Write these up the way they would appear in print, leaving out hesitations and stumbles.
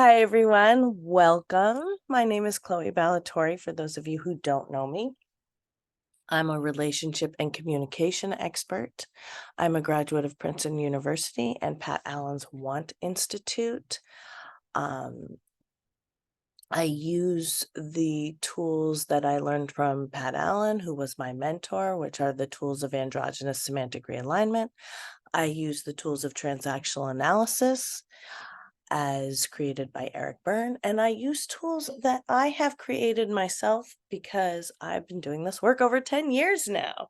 Hi, everyone. Welcome. My name is Chloe Ballatori. For those of you who don't know me, I'm a relationship and communication expert. I'm a graduate of Princeton University and Pat Allen's Want Institute. Um, I use the tools that I learned from Pat Allen, who was my mentor, which are the tools of androgynous semantic realignment. I use the tools of transactional analysis as created by Eric Byrne. And I use tools that I have created myself because I've been doing this work over 10 years now.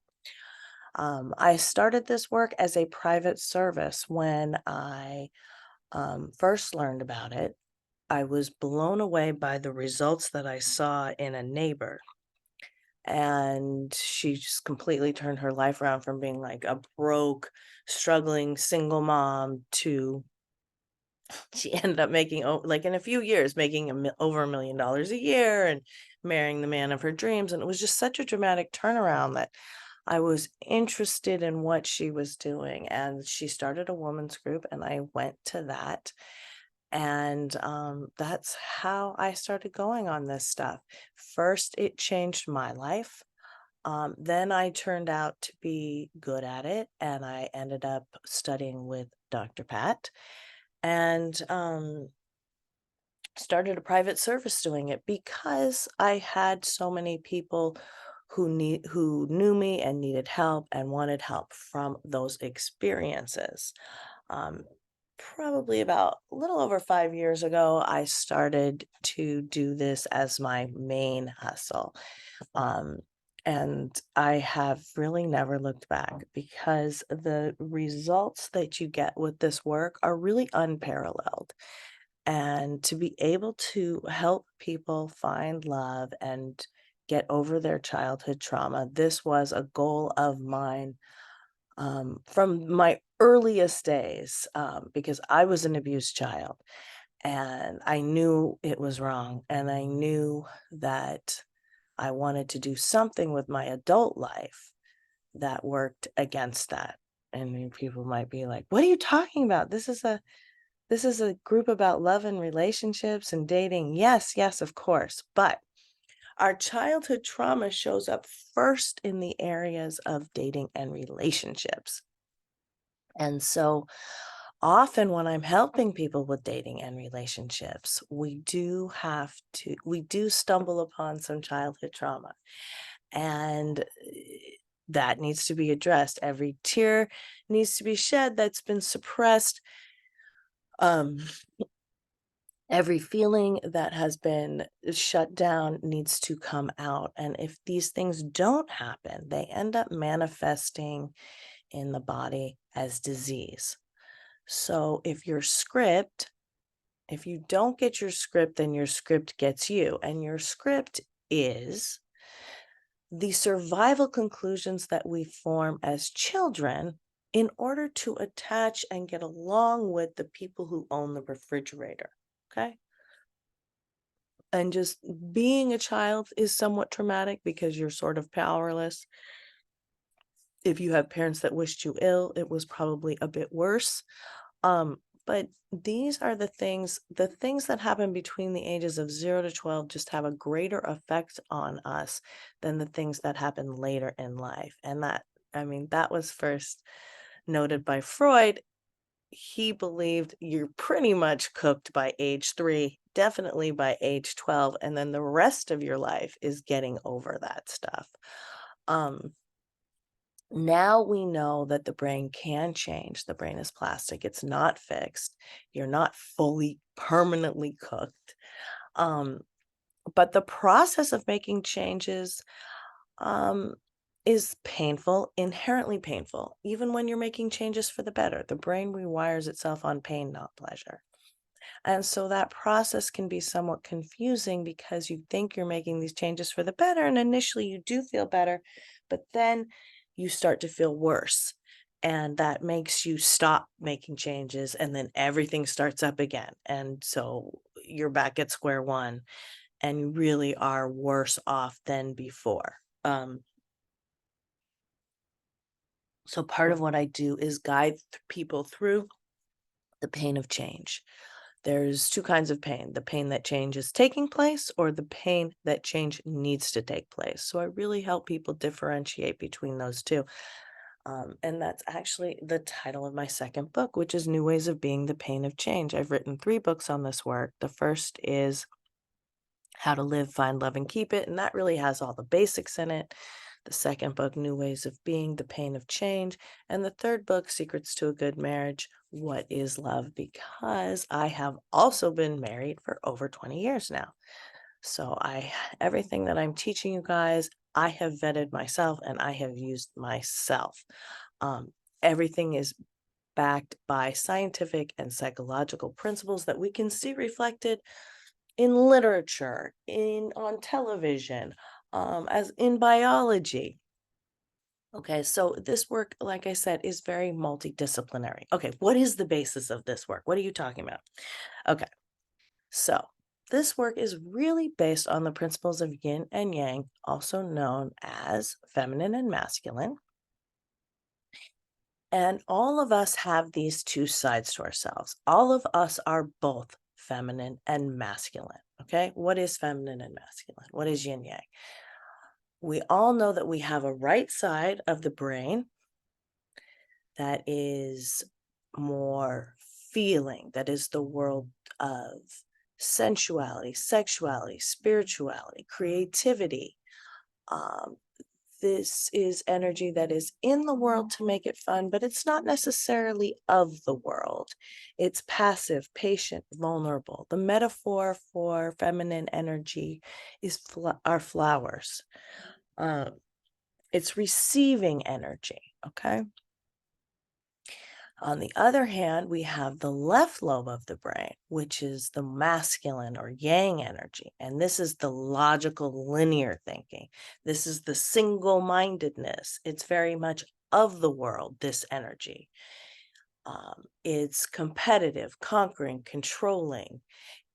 I started this work as a private service when I first learned about it. I was blown away by the results that I saw in a neighbor. And she just completely turned her life around from being like a broke, struggling single mom to she ended up making like in a few years making over $1 million a year and marrying the man of her dreams, and it was just such a dramatic turnaround that I was interested in what she was doing. And she started a women's group and I went to that, and that's how I started going on this stuff. First it changed my life. Then I turned out to be good at it and I ended up studying with Dr. Pat, and started a private service doing it because I had so many people who knew me and needed help and wanted help from those experiences. Um, Probably about a little over 5 years ago, I started to do this as my main hustle. Um, and I have really never looked back because the results that you get with this work are really unparalleled. And to be able to help people find love and get over their childhood trauma, this was a goal of mine from my earliest days, because I was an abused child and I knew it was wrong. And I knew that I wanted to do something with my adult life that worked against that. And people might be like, what are you talking about? This is a group about love and relationships and dating. Yes, yes, of course. But our childhood trauma shows up first in the areas of dating and relationships. And so often when I'm helping people with dating and relationships, we do stumble upon some childhood trauma. And that needs to be addressed. Every tear needs to be shed that's been suppressed. Um, Every feeling that has been shut down needs to come out. And if these things don't happen, they end up manifesting in the body as disease. So if you don't get your script, then your script gets you. And your script is the survival conclusions that we form as children in order to attach and get along with the people who own the refrigerator. Okay. And just being a child is somewhat traumatic because you're sort of powerless. If you have parents that wished you ill, it was probably a bit worse. But these are the things that happen between the ages of 0 to 12 just have a greater effect on us than the things that happen later in life. And that was first noted by Freud. He believed you're pretty much cooked by age 3, definitely by age 12, and then the rest of your life is getting over that stuff. Um, Now we know that the brain can change. The brain is plastic. It's not fixed. You're not fully permanently cooked. Um, but the process of making changes um, is painful, inherently painful, even when you're making changes for the better. The brain rewires itself on pain, not pleasure. And so that process can be somewhat confusing because you think you're making these changes for the better. And initially you do feel better, but then you start to feel worse. And that makes you stop making changes. And then everything starts up again. And so you're back at square one and you really are worse off than before. So part of what I do is guide people through the pain of change. There's two kinds of pain, the pain that change is taking place or the pain that change needs to take place. So I really help people differentiate between those two. And that's actually the title of my second book, which is New Ways of Being the Pain of Change. I've written three books on this work. The first is How to Live, Find, Love, and Keep It. And that really has all the basics in it. The second book, New Ways of Being, The Pain of Change. And the third book, Secrets to a Good Marriage, What is Love? Because I have also been married for over 20 years now. So everything that I'm teaching you guys, I have vetted myself and I have used myself. Um, Everything is backed by scientific and psychological principles that we can see reflected in literature, in on television, as in biology. Okay, so this work, like I said, is very multidisciplinary. Okay, what is the basis of this work? What are you talking about? Okay, so this work is really based on the principles of yin and yang, also known as feminine and masculine. And all of us have these two sides to ourselves. All of us are both feminine and masculine. Okay, what is feminine and masculine? What is yin yang? We all know that we have a right side of the brain that is more feeling, that is the world of sensuality, sexuality, spirituality, creativity. Um, this is energy that is in the world to make it fun, but it's not necessarily of the world. It's passive, patient, vulnerable. The metaphor for feminine energy is our flowers. Um, it's receiving energy. Okay. On the other hand, we have the left lobe of the brain, which is the masculine or yang energy. And this is the logical, linear thinking. This is the single mindedness. It's very much of the world, this energy. It's competitive, conquering, controlling.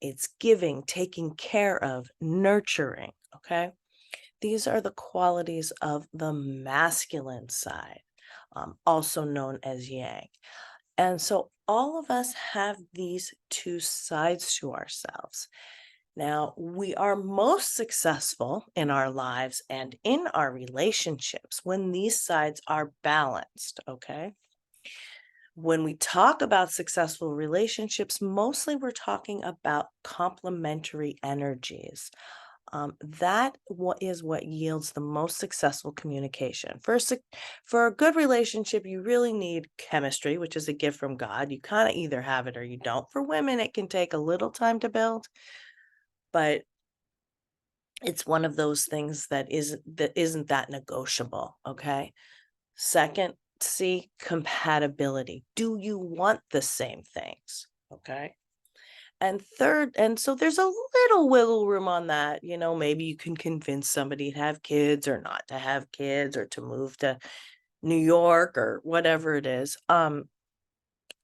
It's giving, taking care of, nurturing. Okay. These are the qualities of the masculine side, also known as yang. And so all of us have these two sides to ourselves. Now, we are most successful in our lives and in our relationships when these sides are balanced, okay? When we talk about successful relationships, mostly we're talking about complementary energies. That is what yields the most successful communication. For a good relationship, you really need chemistry, which is a gift from God. You kind of either have it or you don't. For women, it can take a little time to build, but it's one of those things that isn't that negotiable. Okay. Second, see compatibility. Do you want the same things? Okay. And third, and so there's a little wiggle room on that. Maybe you can convince somebody to have kids or not to have kids or to move to New York or whatever it is. And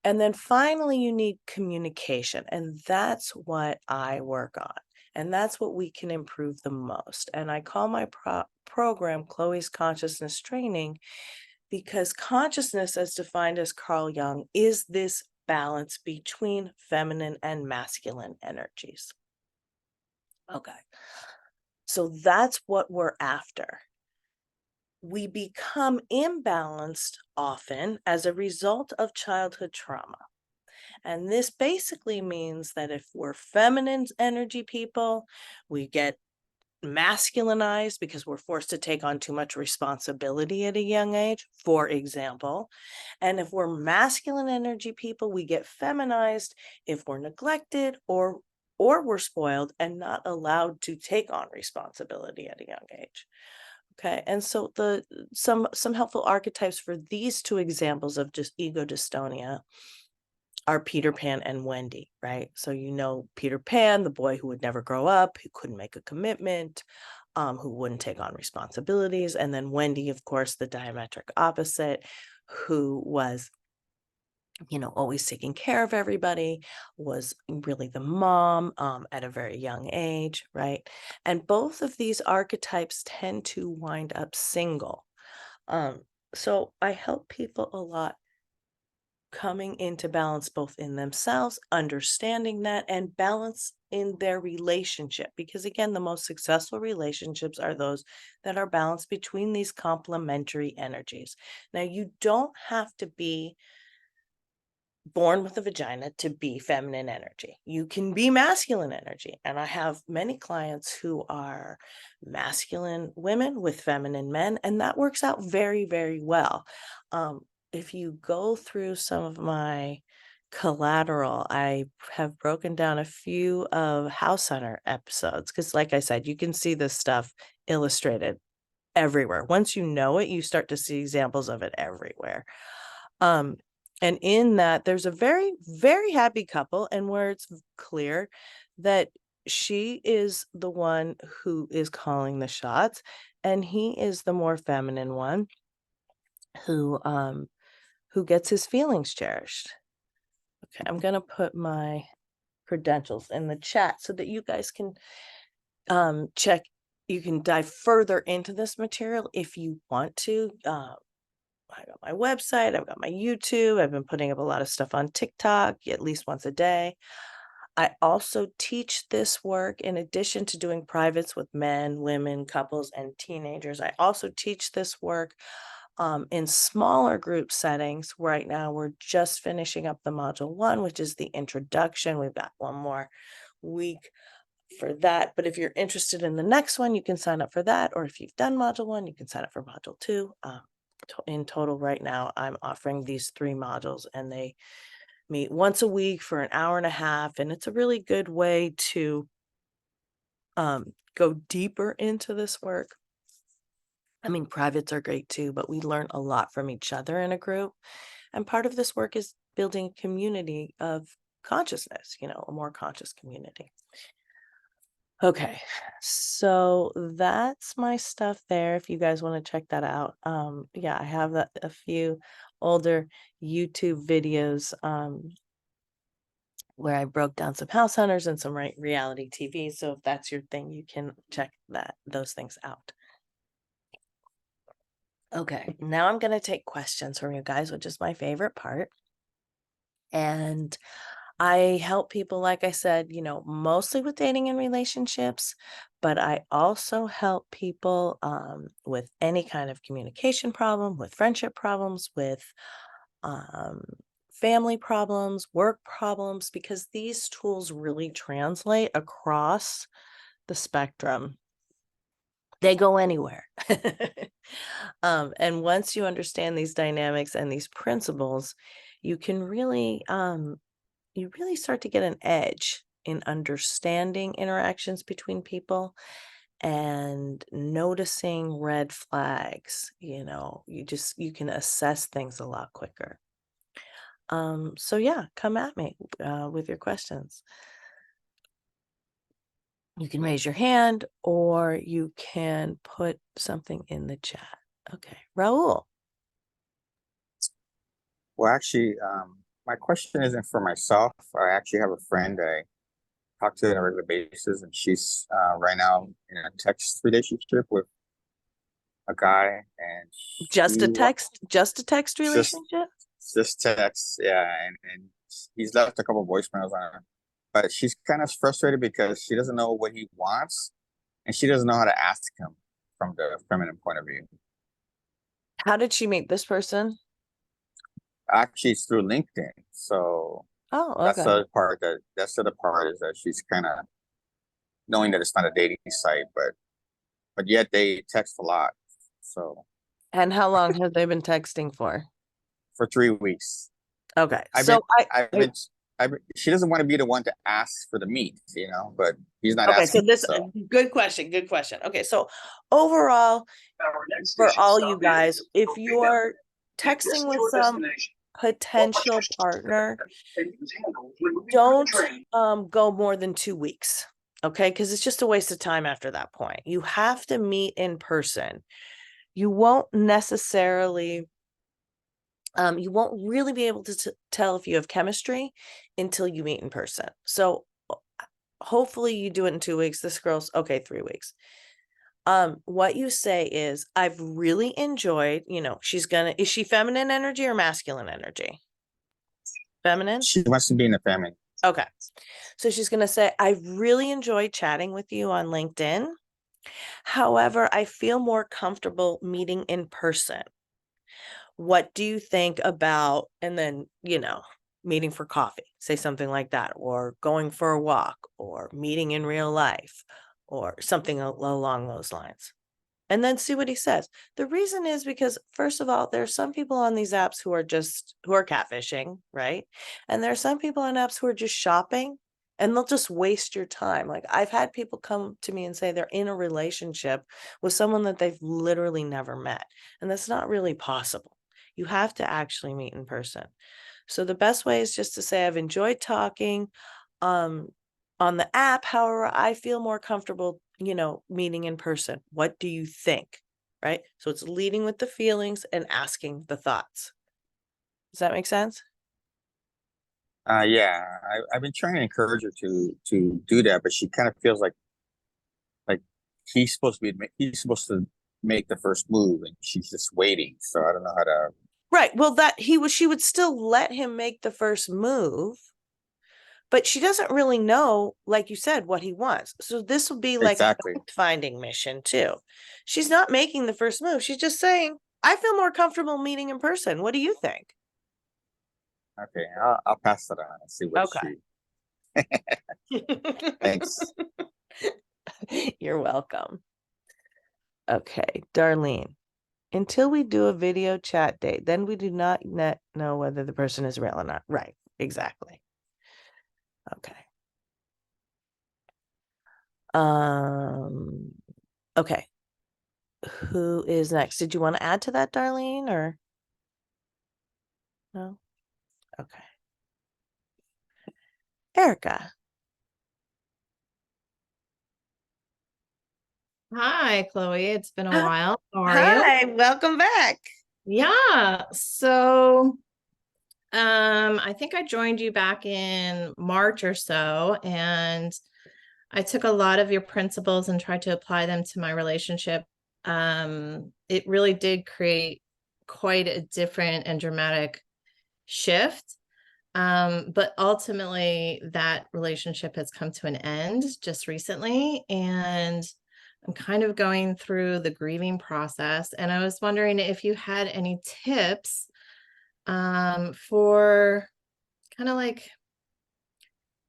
then finally, you need communication. And that's what I work on. And that's what we can improve the most. And I call my program Chloe's Consciousness Training because consciousness, as defined as Carl Jung, is this balance between feminine and masculine energies. Okay. So that's what we're after. We become imbalanced often as a result of childhood trauma. And this basically means that if we're feminine energy people, we get masculinized because we're forced to take on too much responsibility at a young age, for example. And if we're masculine energy people, we get feminized if we're neglected or we're spoiled and not allowed to take on responsibility at a young age. Okay. And so the some helpful archetypes for these two examples of just ego dystonia are Peter Pan and Wendy, right? So Peter Pan, the boy who would never grow up, who couldn't make a commitment, who wouldn't take on responsibilities, and then Wendy, of course, the diametric opposite, who was always taking care of everybody, was really the mom at a very young age, right? And both of these archetypes tend to wind up single. Um, so I help people a lot coming into balance both in themselves, understanding that, and balance in their relationship. Because again, the most successful relationships are those that are balanced between these complementary energies. Now, you don't have to be born with a vagina to be feminine energy. You can be masculine energy. And I have many clients who are masculine women with feminine men, and that works out very, very well. If you go through some of my collateral, I have broken down a few of House Hunter episodes because, like I said, you can see this stuff illustrated everywhere. Once you know it, you start to see examples of it everywhere. Um, and in that, there's a very, very happy couple, and where it's clear that she is the one who is calling the shots, and he is the more feminine one who gets his feelings cherished. Okay, I'm gonna put my credentials in the chat so that you guys can check. You can dive further into this material if you want to. I got my website, I've got my YouTube, I've been putting up a lot of stuff on TikTok at least once a day. I also teach this work in addition to doing privates with men, women, couples, and teenagers. I also teach this work in smaller group settings. Right now, we're just finishing up the module 1, which is the introduction. We've got one more week for that. But if you're interested in the next one, you can sign up for that. Or if you've done module 1, you can sign up for module 2. In total, right now, I'm offering these 3 modules, and they meet once a week for an hour and a half. And it's a really good way to go deeper into this work. I mean, privates are great too, but we learn a lot from each other in a group. And part of this work is building a community of consciousness, a more conscious community. Okay, so that's my stuff there. If you guys want to check that out, yeah, I have a few older YouTube videos where I broke down some house hunters and some reality TV. So if that's your thing, you can check those things out. Okay, now I'm gonna take questions from you guys, which is my favorite part. And I help people, like I said, mostly with dating and relationships, but I also help people with any kind of communication problem, with friendship problems, with um, family problems, work problems, because these tools really translate across the spectrum. They go anywhere. And once you understand these dynamics and these principles, you can really you really start to get an edge in understanding interactions between people and noticing red flags. You can assess things a lot quicker. So yeah, come at me with your questions. You can raise your hand or you can put something in the chat. Okay, Raul. Well, actually, my question isn't for myself. I actually have a friend I talk to on a regular basis, and she's right now in a text relationship with a guy, and Just she a text just relationship? just text, yeah, and he's left a couple voicemails on her, but she's kind of frustrated because she doesn't know what he wants, and she doesn't know how to ask him from the feminine point of view. How did she meet this person? Actually, it's through LinkedIn, so Oh, that's okay. the other part is that she's kind of knowing that it's not a dating site, but yet they text a lot. So And how long have they been texting for? for 3 weeks, Okay. I've been, So I've been, she doesn't want to be the one to ask for the meat, but he's not okay, so asking. this So good question, good question. Okay, so overall, for all you guys, if you're texting with some potential partner, don't go more than 2 weeks. Okay, because it's just a waste of time after that point. You have to meet in person. You won't necessarily you won't really be able to tell if you have chemistry until you meet in person. So hopefully you do it in 2 weeks. This girl's okay, 3 weeks. What you say is, I've really enjoyed, is she feminine energy or masculine energy? Feminine? She wants to be in the family. Okay. So she's going to say, I really enjoyed chatting with you on LinkedIn. However, I feel more comfortable meeting in person. What do you think about, and then, meeting for coffee, say something like that, or going for a walk, or meeting in real life, or something along those lines. And then see what he says. The reason is because, first of all, there are some people on these apps who are catfishing, right? And there are some people on apps who are just shopping, and they'll just waste your time. Like, I've had people come to me and say they're in a relationship with someone that they've literally never met. And that's not really possible. You have to actually meet in person. So the best way is just to say, I've enjoyed talking um, on the app. However, I feel more comfortable, meeting in person. What do you think? Right? So it's leading with the feelings and asking the thoughts. Does that make sense? Yeah, I've been trying to encourage her to do that, but she kind of feels like he's supposed to make the first move, and she's just waiting. So I don't know how to. Right. Well, she would still let him make the first move, but she doesn't really know, like you said, what he wants. So this will be like a Exactly. fact-finding mission too. She's not making the first move. She's just saying, I feel more comfortable meeting in person. What do you think? Okay, I'll pass that on and see what Okay. she. Thanks. You're welcome. Okay, Darlene. Until we do a video chat date, then we do not know whether the person is real or not. Right, exactly. Okay. Um, okay. Who is next? Did you want to add to that, Darlene, or no? Okay. Erica. Hi, Chloe. It's been a Huh? while. How are you? Hi, welcome back. Yeah. So, I think I joined you back in March or so, and I took a lot of your principles and tried to apply them to my relationship. It really did create quite a different and dramatic shift. But ultimately, that relationship has come to an end just recently, and I'm kind of going through the grieving process. And I was wondering if you had any tips for kind of like,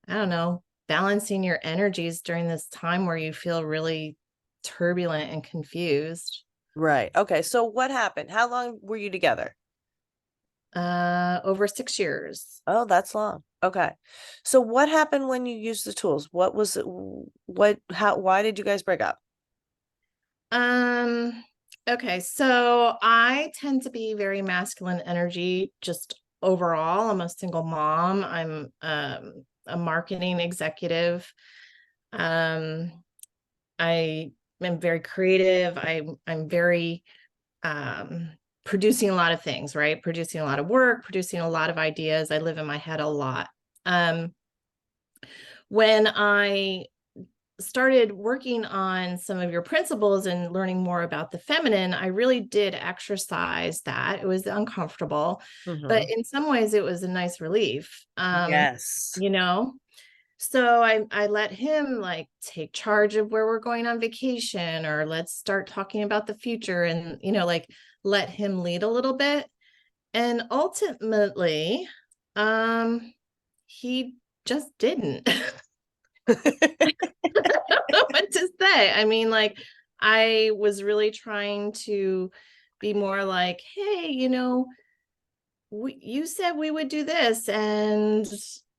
I don't know, balancing your energies during this time where you feel really turbulent and confused. Right. Okay. So what happened? How long were you together? Over 6 years. Oh, that's long. Okay. So what happened when you used the tools? What was it? Why did you guys break up? Um, okay, so I tend to be very masculine energy just overall. I'm a single mom. I'm a marketing executive. Um, I am very creative. I'm very producing a lot of things, right? Producing a lot of work, producing a lot of ideas. I live in my head a lot. Um, when I started working on some of your principles and learning more about the feminine, I really did exercise that. It was uncomfortable, but Mhm. in some ways it was a nice relief. Yes. You know, so I let him like take charge of where we're going on vacation, or let's start talking about the future, and like let him lead a little bit. And ultimately, he just didn't. What to say. I mean, like, I was really trying to be more like, hey, you said we would do this, and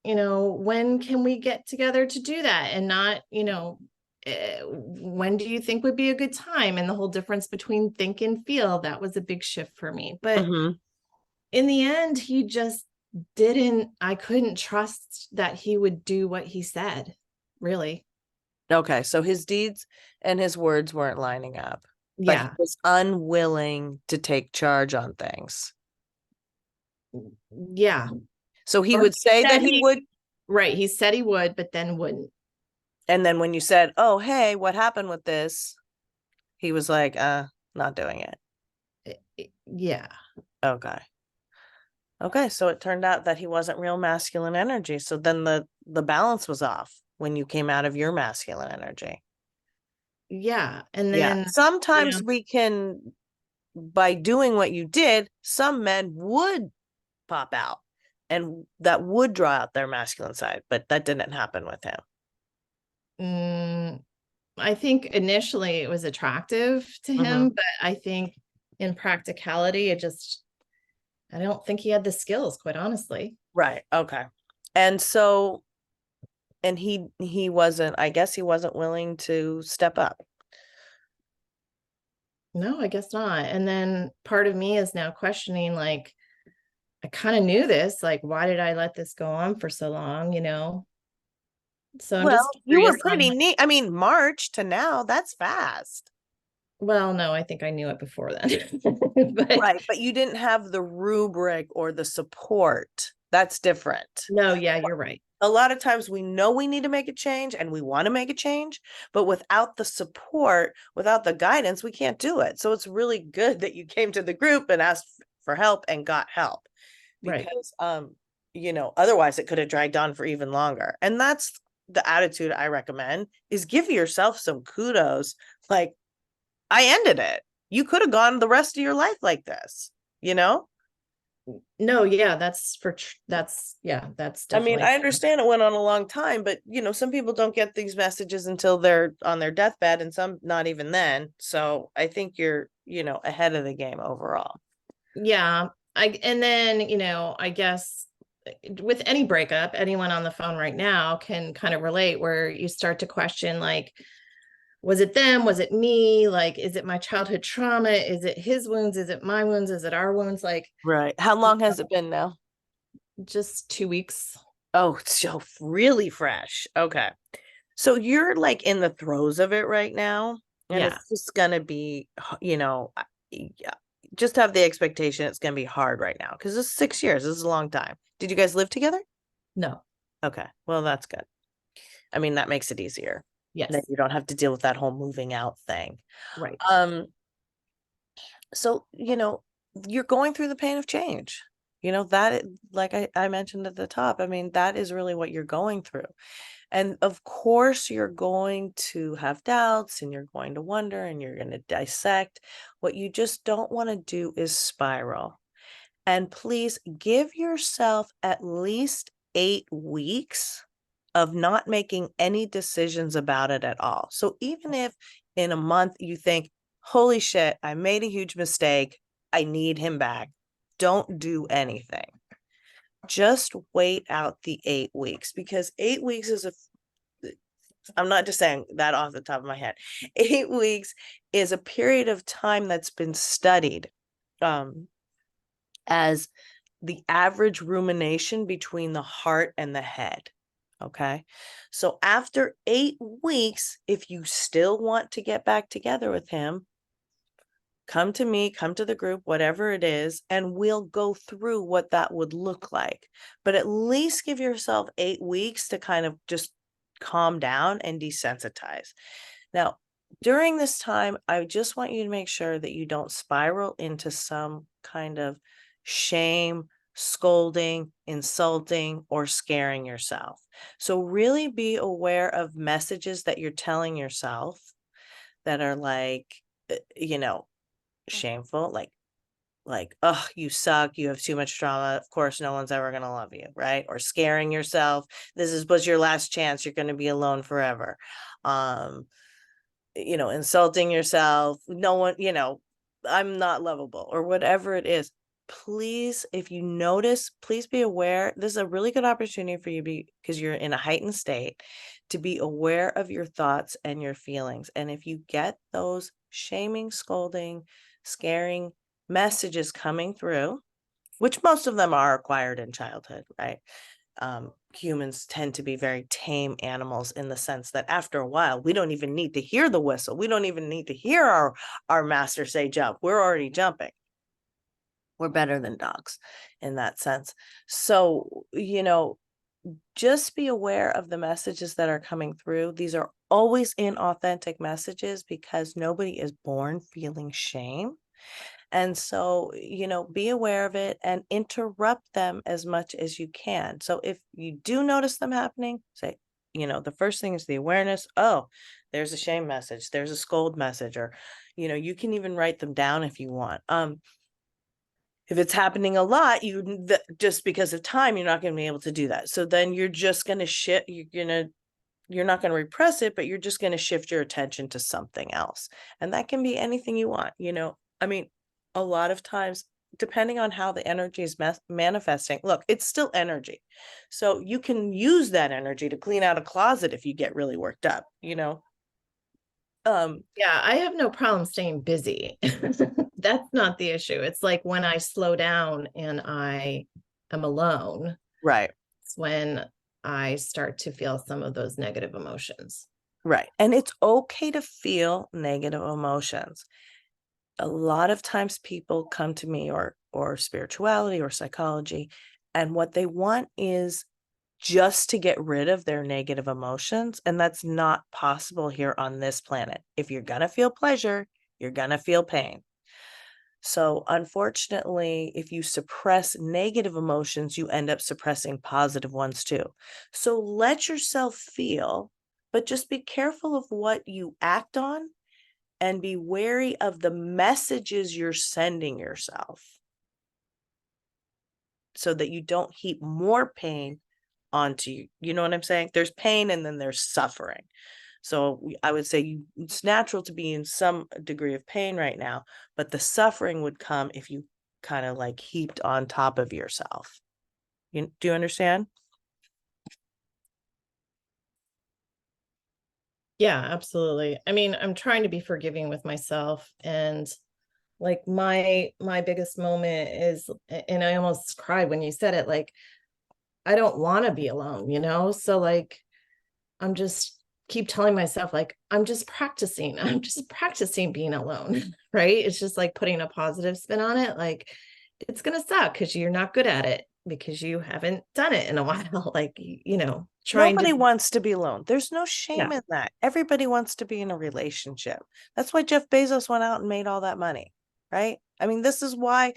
when can we get together to do that? And not, when do you think would be a good time? And the whole difference between think and feel, that was a big shift for me. But Mhm. in the end, he just didn't, I couldn't trust that he would do what he said, really. Okay. So his deeds and his words weren't lining up, but he Yeah. was unwilling to take charge on things. Yeah. So he Or would say that said he would, right. He said he would, but then wouldn't. and then when you said, "Oh, hey, what happened with this?" He was like, not doing it." Yeah. Okay. Okay, so it turned out that he wasn't real masculine energy. So then the balance was off when you came out of your masculine energy. Yeah. And Yeah. then, you know, Sometimes we can, by doing what you did, some men would pop out and that would draw out their masculine side, but that didn't happen with him. mm, I think initially it was attractive to Mhm. him, but I think in practicality, I don't think he had the skills, quite honestly. Right. Okay. And so, and he wasn't, I guess he wasn't willing to step up. No, I guess not. And then part of me is now questioning, like, I kind of knew this. Like, why did I let this go on for so long? So I'm Well, just you curious were on, pretty like, neat. I mean, March to now, that's fast. well, no, I think I knew it before then. But Right. But you didn't have the rubric or the support. That's different. no, yeah, you're right. A lot of times we know we need to make a change and we want to make a change, but without the support, without the guidance, we can't do it. So it's really good that you came to the group and asked for help and got help Right. because otherwise it could have dragged on for even longer. And that's the attitude I recommend is give yourself some kudos. Like, I ended it. You could have gone the rest of your life like this, you know? No, yeah, that's I mean, definitely I true. understand it went on a long time, but some people don't get these messages until they're on their deathbed and some not even then. So I think you're, ahead of the game overall. Yeah. And then, I guess with any breakup, anyone on the phone right now can kind of relate where you start to question, like, was it them? Was it me? Like, is it my childhood trauma? Is it his wounds? Is it my wounds? Is it our wounds? Like, Right. How long has it been now? just 2 weeks. Oh, it's so really fresh. Okay. So you're like in the throes of it right now, and Yeah. it's just gonna be, yeah, just have the expectation it's gonna be hard right now because this is 6 years. This is a long time. Did you guys live together? No. Okay. Well, that's good. I mean, that makes it easier. Then Yes. you don't have to deal with that whole moving out thing. Right. Um, so you're going through the pain of change. Like I mentioned at the top, I mean, that is really what you're going through. And of course, you're going to have doubts and you're going to wonder and you're going to dissect. What you just don't want to do is spiral. And please give yourself at least 8 weeks of not making any decisions about it at all. So even if in a month you think, holy shit, I made a huge mistake, I need him back, don't do anything. Just wait out the 8 weeks because 8 weeks is I'm not just saying that off the top of my head. 8 weeks is a period of time that's been studied as the average rumination between the heart and the head. Okay. So after 8 weeks, if you still want to get back together with him, come to me, come to the group, whatever it is, and we'll go through what that would look like. But at least give yourself 8 weeks to kind of just calm down and desensitize. Now, during this time, I just want you to make sure that you don't spiral into some kind of shame, scolding, insulting, or scaring yourself. So, really be aware of messages that you're telling yourself that are like, shameful, like, oh, you suck, you have too much trauma, of course no one's ever going to love you, right? Or scaring yourself, was your last chance, you're going to be alone forever. um Insulting yourself, no one, I'm not lovable or whatever it is. Please, if you notice, please be aware. This is a really good opportunity for you because you're in a heightened state to be aware of your thoughts and your feelings. And if you get those shaming, scolding, scaring messages coming through, which most of them are acquired in childhood, right? Humans tend to be very tame animals in the sense that after a while, we don't even need to hear the whistle. We don't even need to hear our master say jump. We're already jumping. We're better than dogs in that sense. So, just be aware of the messages that are coming through. These are always inauthentic messages because nobody is born feeling shame. And so, be aware of it and interrupt them as much as you can. So if you do notice them happening, say, the first thing is the awareness. Oh, there's a shame message, there's a scold message, or, you can even write them down if you want. If it's happening a lot, just because of time, you're not going to be able to do that. So then you're just going to shift, you're not going to repress it, but you're just going to shift your attention to something else. And that can be anything you want. I mean, a lot of times, depending on how the energy is manifesting, look, it's still energy. So you can use that energy to clean out a closet if you get really worked up. Yeah, I have no problem staying busy. That's not the issue. It's like when I slow down and I am alone, Right. it's when I start to feel some of those negative emotions. Right. And it's okay to feel negative emotions. A lot of times people come to me, or spirituality or psychology, and what they want is just to get rid of their negative emotions, and that's not possible here on this planet. If you're going to feel pleasure, you're going to feel pain. So unfortunately, if you suppress negative emotions, you end up suppressing positive ones too. So let yourself feel, but just be careful of what you act on and be wary of the messages you're sending yourself so that you don't heap more pain onto you. You know what I'm saying? There's pain and then there's suffering. So I would say it's natural to be in some degree of pain right now, but the suffering would come if you kind of like heaped on top of yourself. Do you understand? Yeah, absolutely. I mean, I'm trying to be forgiving with myself, and like my biggest moment is, and I almost cried when you said it, like I don't want to be alone, So like I'm just keep telling myself like I'm just practicing. I'm just practicing being alone, right? It's just like putting a positive spin on it. Like it's going to suck because you're not good at it because you haven't done it in a while. Like, trying to, Nobody wants to be alone. There's no shame yeah. in that. Everybody wants to be in a relationship. That's why Jeff Bezos went out and made all that money, right? I mean, this is why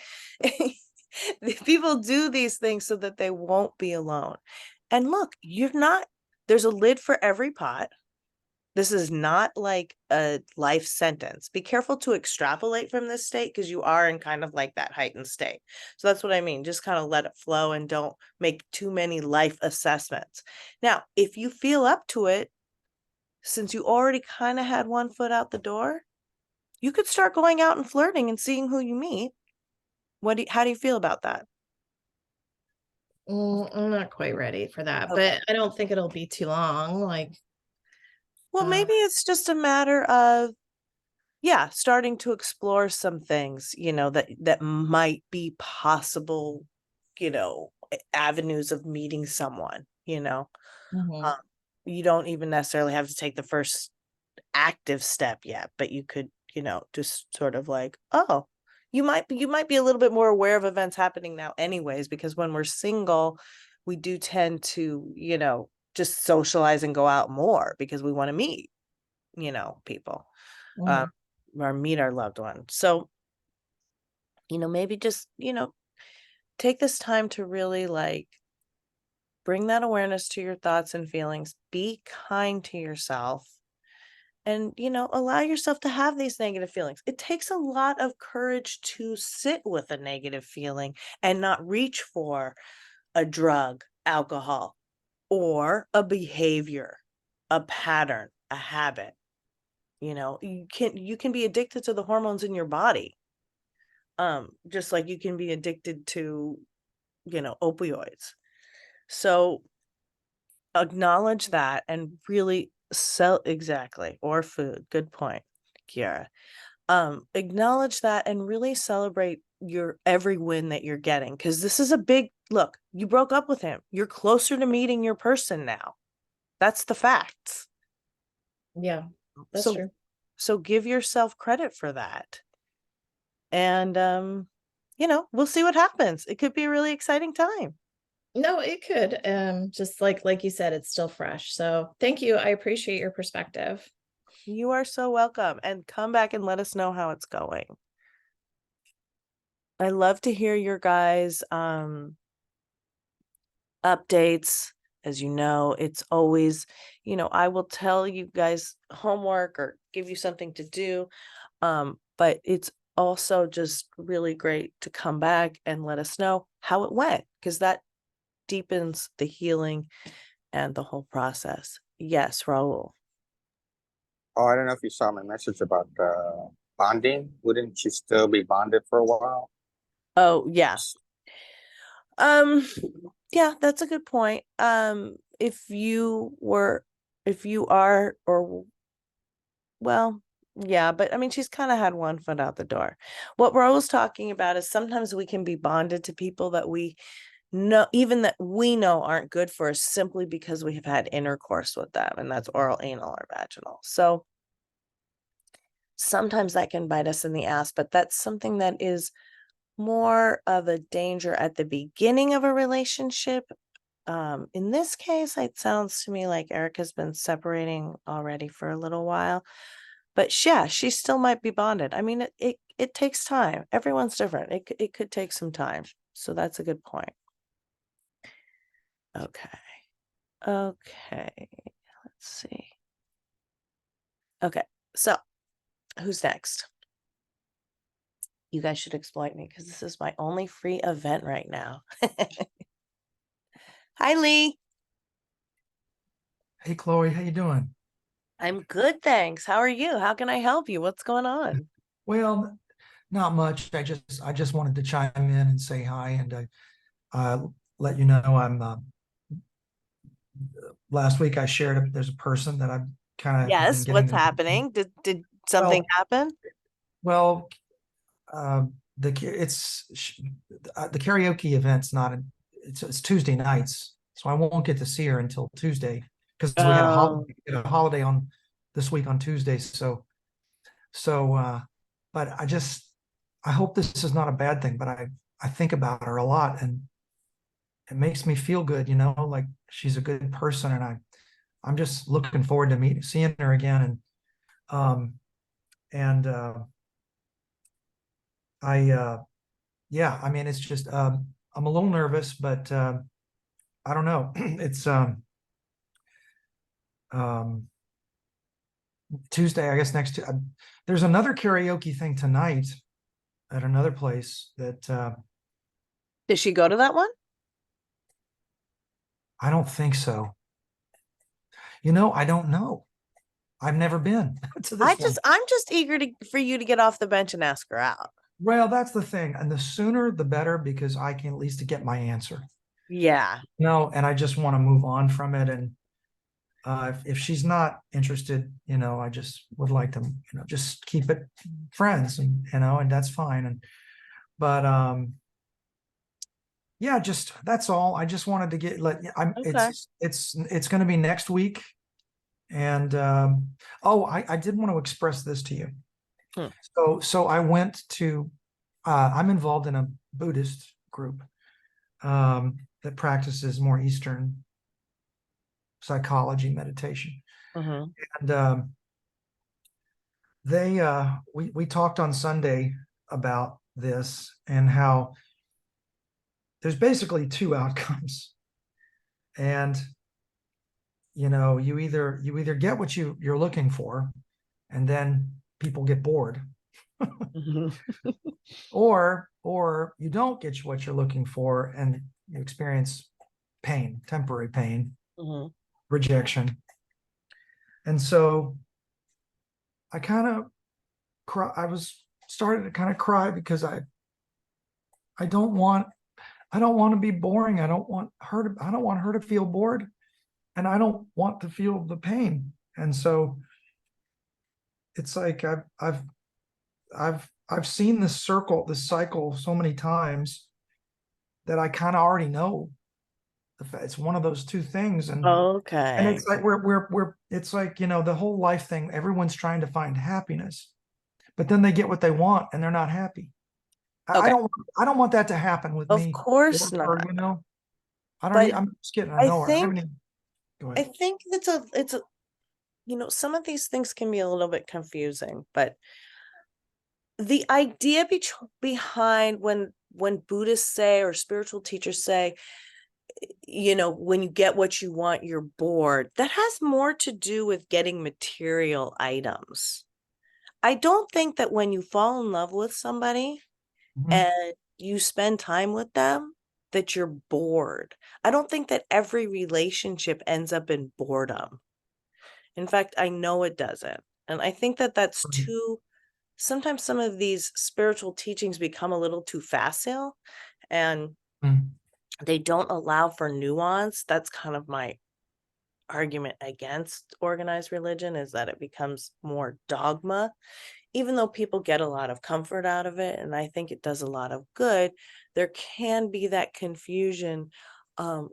people do these things so that they won't be alone. And look, there's a lid for every pot. This is not like a life sentence. Be careful to extrapolate from this state because you are in kind of like that heightened state. So that's what I mean. Just kind of let it flow and don't make too many life assessments. Now, if you feel up to it, since you already kind of had one foot out the door, you could start going out and flirting and seeing who you meet. How do you feel about that? I'm not quite ready for that, Okay. but I don't think it'll be too long. Like, Well, maybe it's just a matter of, yeah, starting to explore some things, that might be possible, avenues of meeting someone, mhm. um, you don't even necessarily have to take the first active step yet, but you could, just sort of like, oh, you might be a little bit more aware of events happening now anyways, because when we're single, we do tend to, just socialize and go out more because we want to meet, people. Um, Mhm. or meet our loved one. So, maybe just, take this time to really like bring that awareness to your thoughts and feelings. Be kind to yourself and, allow yourself to have these negative feelings. It takes a lot of courage to sit with a negative feeling and not reach for a drug, alcohol, or a behavior, a pattern, a habit. You can be addicted to the hormones in your body, just like you can be addicted to, opioids. So acknowledge that and really sell exactly, or food. Good point, Kiara. Acknowledge that and really celebrate your every win that you're getting, because this is a big look. You broke up with him. You're closer to meeting your person now. That's the facts. Yeah, that's So true. so give yourself credit for that. And we'll see what happens. It could be a really exciting time. No, it could. Just like you said, it's still fresh. So thank you. I appreciate your perspective. You are so welcome, and come back and let us know how it's going. I love to hear your guys' updates. As you know, it's always, I will tell you guys homework or give you something to do. But it's also just really great to come back and let us know how it went, because that deepens the healing and the whole process. Yes, Raul. Oh, I don't know if you saw my message about bonding. Wouldn't you still be bonded for a while? Oh, yeah. Um, yeah, that's a good point. If you are, or well, yeah, but I mean, she's kind of had one foot out the door. What Raul's talking about is sometimes we can be bonded to people that we know, even that we know aren't good for us, simply because we have had intercourse with them, and that's oral, anal, or vaginal. So sometimes that can bite us in the ass, but that's something that is more of a danger at the beginning of a relationship. In this case, it sounds to me like Erica's been separating already for a little while, but yeah, she still might be bonded. I mean, it takes time. Everyone's different. It could take some time. So that's a good point. Okay. Okay. Let's see. Okay. So who's next? You guys should exploit me, because this is my only free event right now. Hi, Lee. Hey Chloe, how you doing? I'm good, thanks. How are you? How can I help you? What's going on? Well, not much. I just wanted to chime in and say hi and let you know I'm last week I shared there's a person that I've kind of been Yes, getting what's to know. happening? Did something Well, happen? well, the the karaoke event's not it's Tuesday nights, so I won't get to see her until Tuesday because Oh, we had a holiday on this week on Tuesday. So but I hope this is not a bad thing, but I think about her a lot and it makes me feel good, like she's a good person and I'm just looking forward to seeing her again. Um and I yeah, I mean it's just I'm a little nervous, but I don't know. It's um Tuesday, I guess there's another karaoke thing tonight at another place that did she go to that one? I don't think so. I don't know. I've never been to this one. I'm just eager for you to get off the bench and ask her out. Well, that's the thing. And the sooner the better because I can at least get my answer. Yeah. No, and I just want to move on from it. And if she's not interested, I just would like to, just keep it friends and that's fine. But yeah, just that's all. I just wanted to Okay. it's going to be next week. And I did want to express this to you. Hmm. So I went to I'm involved in a Buddhist group that practices more Eastern psychology meditation. Mm-hmm. And we talked on Sunday about this and how there's basically two outcomes. And you either get what you're looking for, and then people get bored, Mm-hmm. or you don't get what you're looking for and you experience pain, temporary pain, Mm-hmm. rejection. And so I kind of cry. I was starting to kind of cry because I don't want I don't want to be boring. I don't want her to feel bored, and I don't want to feel the pain. And so it's like I've seen this cycle so many times that I kind of already know. It's one of those two things, and Okay. it's like it's like the whole life thing. Everyone's trying to find happiness, but then they get what they want and they're not happy. I Okay. don't I don't want that to happen with Of me, course or not. I don't. But I'm just kidding. I I know her. I think haven't even. Go I ahead. think it's a some of these things can be a little bit confusing, but the idea behind when Buddhists say, or spiritual teachers say, when you get what you want, you're bored, that has more to do with getting material items. I don't think that when you fall in love with somebody Mhm. and you spend time with them, that you're bored. I don't think that every relationship ends up in boredom. In fact, I know it doesn't. And I think that that's Right. too, sometimes some of these spiritual teachings become a little too facile and Mm. they don't allow for nuance. That's kind of my argument against organized religion, is that it becomes more dogma, even though people get a lot of comfort out of it. And I think it does a lot of good. There can be that confusion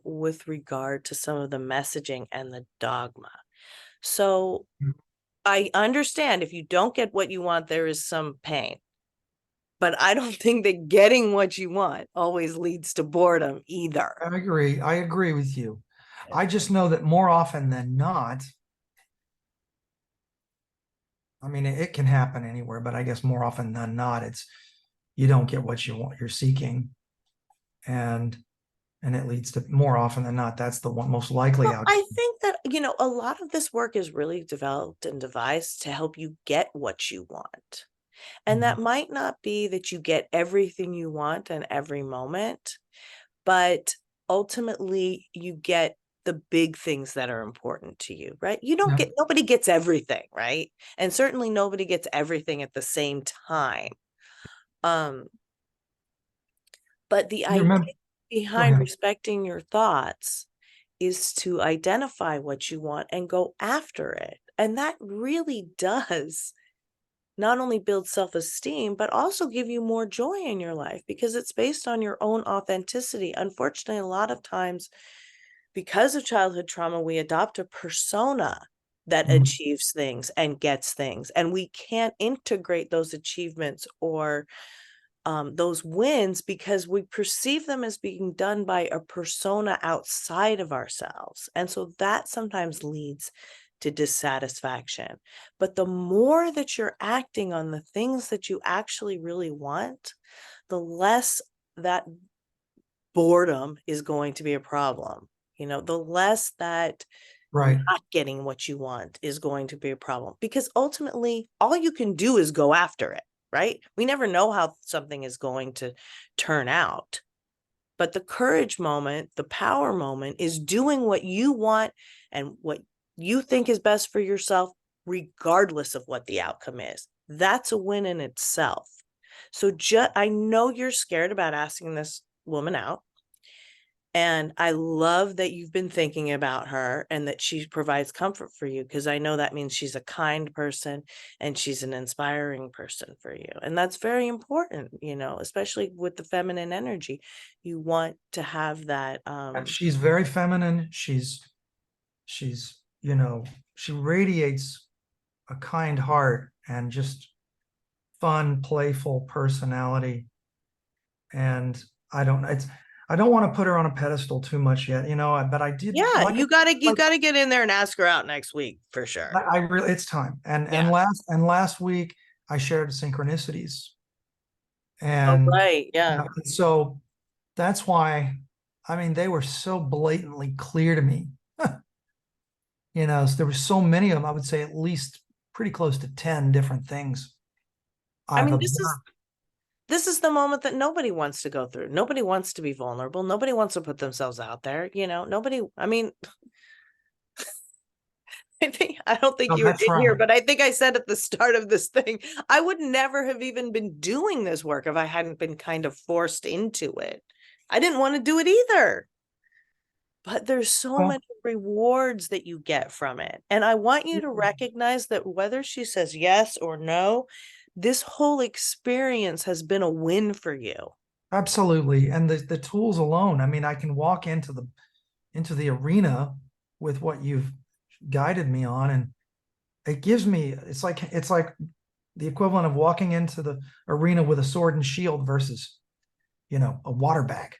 with regard to some of the messaging and the dogma. So Mm. I understand if you don't get what you want, there is some pain. But I don't think that getting what you want always leads to boredom either. I agree. I agree with you. I just know that more often than not, I mean, it can happen anywhere, but I guess more often than not, it's you don't get what you want, you're seeking, and it leads to more often than not, that's the one most likely Well, outcome. I think that, a lot of this work is really developed and devised to help you get what you want. And Mhm. that might not be that you get everything you want in every moment, but ultimately you get the big things that are important to you, right? You don't Yeah. get, nobody gets everything, right? And certainly nobody gets everything at the same time. Um, but the You idea remember, go behind ahead. respecting your thoughts is to identify what you want and go after it. And that really does not only build self-esteem, but also give you more joy in your life because it's based on your own authenticity. Unfortunately, a lot of times, because of childhood trauma, we adopt a persona that Mhm. achieves things and gets things, and we can't integrate those achievements or those wins because we perceive them as being done by a persona outside of ourselves. And so that sometimes leads to dissatisfaction. But the more that you're acting on the things that you actually really want, the less that boredom is going to be a problem. The less that Right. not getting what you want is going to be a problem because ultimately all you can do is go after it, right? We never know how something is going to turn out. But the courage moment, the power moment is doing what you want and what you think is best for yourself, regardless of what the outcome is. That's a win in itself. So I know you're scared about asking this woman out. And I love that you've been thinking about her and that she provides comfort for you, because I know that means she's a kind person and she's an inspiring person for you. And that's very important, especially with the feminine energy. You want to have that. She's very feminine. She's, she radiates a kind heart and just fun, playful personality. And I don't want to put her on a pedestal too much yet, but I did Yeah, like, you gotta get in there and ask her out next week for sure. I really, it's time. And Yeah. last week I shared synchronicities. Oh, And right. Yeah. so that's why, I mean, they were so blatantly clear to me. So there were so many of them, I would say at least pretty close to 10 different things I I've mean, observed. this is the moment that nobody wants to go through. Nobody wants to be vulnerable. Nobody wants to put themselves out there. Nobody, I mean, I don't think Oh, you were that's in here, right. but I think I said at the start of this thing, I would never have even been doing this work if I hadn't been kind of forced into it. I didn't want to do it either. But there's so Well, many rewards that you get from it. And I want you to recognize that whether she says yes or no, this whole experience has been a win for you. absolutely. And the tools alone, I mean, I can walk into the arena with what you've guided me on, and it gives me, it's like the equivalent of walking into the arena with a sword and shield versus, a water bag.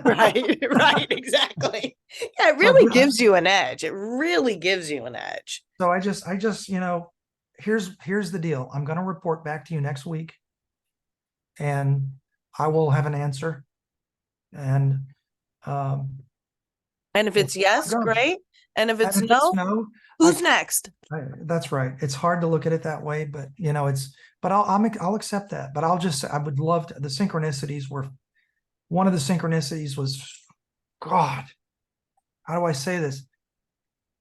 Right, right, exactly. Yeah, it So really gives you an edge. It really gives you an edge. I just, here's the deal. I'm going to report back to you next week. and I will have an answer. And um, And if we'll it's see how it yes, goes. great. And if it's And if it's no, no, who's next? that's right. It's hard to look at it that way, but but I'll accept that. But I would love to, the synchronicities were, one of the synchronicities was, God, how do I say this?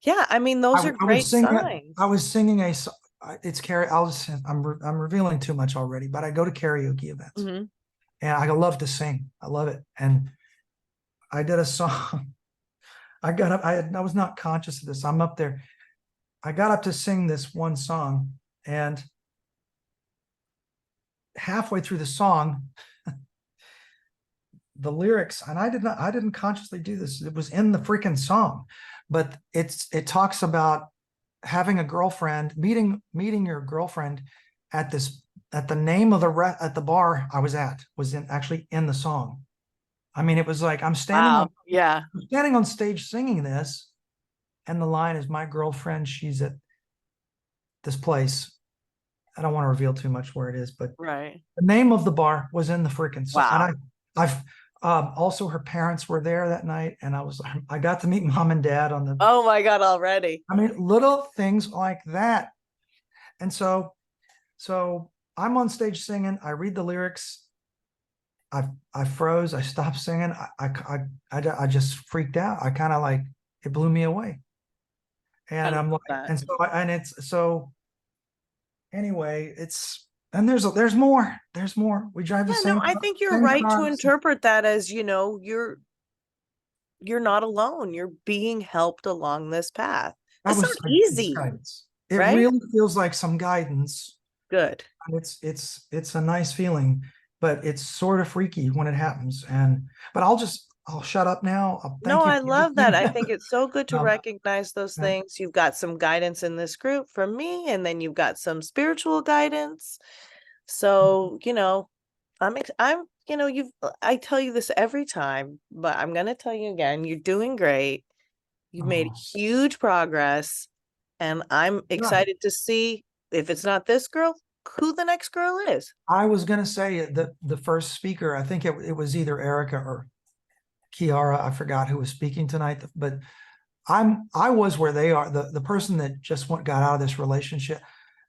Yeah, I mean, those are I was great singing, signs. I was singing it's I'm revealing too much already, but I go to karaoke events Mhm. and I love to sing. I love it. And I did a song. I got up, I was not conscious of this. I'm up there. I got up to sing this one song, and halfway through the song, the lyrics, and I didn't consciously do this. It was in the freaking song, but it talks about having a girlfriend, meeting your girlfriend at the name of at the bar I was at was actually in the song. I mean, it was like I'm Wow. Yeah. standing on stage singing this, and the line is, "My girlfriend, she's at this place." I don't want to reveal too much where it is, but Right. the name of the bar was in the freaking song. Wow. And I've also, her parents were there that night, and I got to meet mom and dad on the. Oh my God, already. I mean, little things like that. And so I'm on stage singing. I read the lyrics. I froze. I stopped singing. I just freaked out. I kind of like, it blew me away. I And love I'm like, that. and so and it's so anyway, and there's more. There's more. We drive the Yeah, no, same I think you're same right to cars. interpret that as, you're not alone. You're being helped along this path. It's not It's easy, guidance. It right? really feels like some guidance. Good. And it's a nice feeling, but it's sort of freaky when it happens. But I'll shut up now. No, Thank you I for love that. I listening. think it's so good to Um, recognize those yeah. things. You've got some guidance in this group from me, and then you've got some spiritual guidance. So, I tell you this every time, but I'm going to tell you again, you're doing great. You've made Oh, huge progress, and I'm right. excited to see if it's not this girl, who the next girl is. I was gonna say that the first speaker, I think it was either Erica or Kiara. I forgot who was speaking tonight, but I was where they are. The person that just got out of this relationship.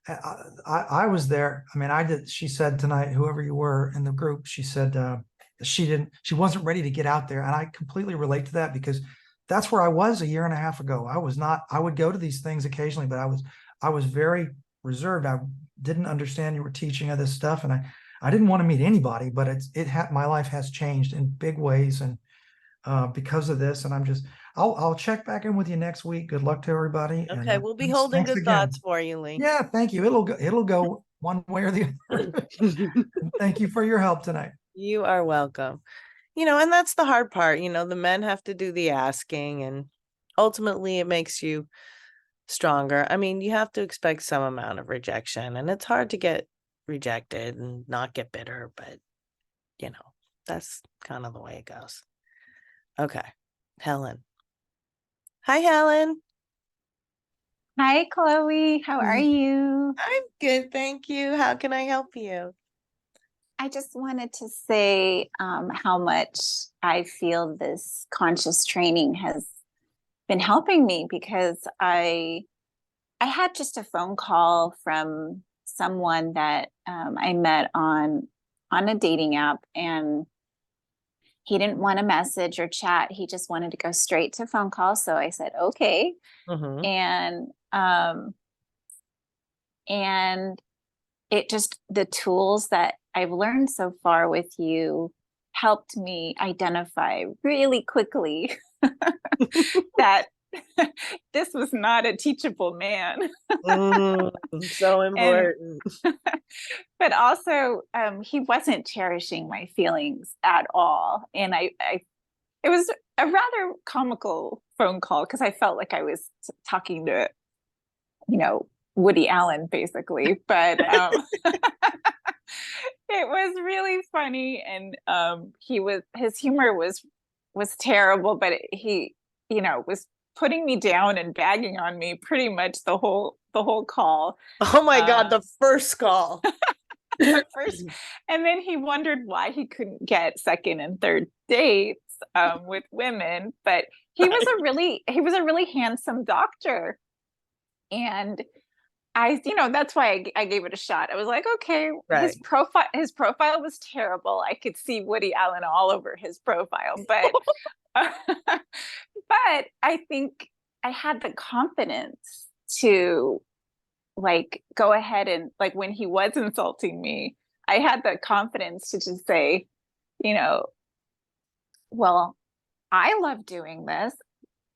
I was there. I mean, I did. She said tonight, whoever you were in the group, she said she wasn't ready to get out there, and I completely relate to that because that's where I was a year and a half ago. I was not. I would go to these things occasionally, but I was very reserved. I didn't understand you were teaching of this stuff, and I didn't want to meet anybody. But my life has changed in big ways, and because of this, and I'll check back in with you next week. Good luck to everybody, and Okay, we'll be holding thanks good again. thoughts for you, Lee. Yeah, thank you. It'll go one way or the other. Thank you for your help tonight. You are welcome. And that's the hard part. The men have to do the asking, and ultimately it makes you stronger. I mean, you have to expect some amount of rejection, and it's hard to get rejected and not get bitter, but that's kind of the way it goes. Okay. Helen. Hi, Helen. Hi, Chloe. How are you? I'm good, thank you. How can I help you? I just wanted to say how much I feel this conscious training has been helping me because I had just a phone call from someone that I met on a dating app, and he didn't want a message or chat. He just wanted to go straight to phone call. So I said, okay. Mm-hmm. And it just, the tools that I've learned so far with you helped me identify really quickly that this was not a teachable man. So important. But also he wasn't cherishing my feelings at all. And it was a rather comical phone call because I felt like I was talking to, Woody Allen, basically. But it was really funny, and his humor was terrible, but he was putting me down and bagging on me pretty much the whole call. Oh my God, the first call. first, and then he wondered why he couldn't get second and third dates with women. But he was a really handsome doctor, and that's why I gave it a shot. I was like, okay, Right. his profile was terrible. I could see Woody Allen all over his profile, but but I think I had the confidence to like go ahead and like when he was insulting me, I had the confidence to just say, well, I love doing this.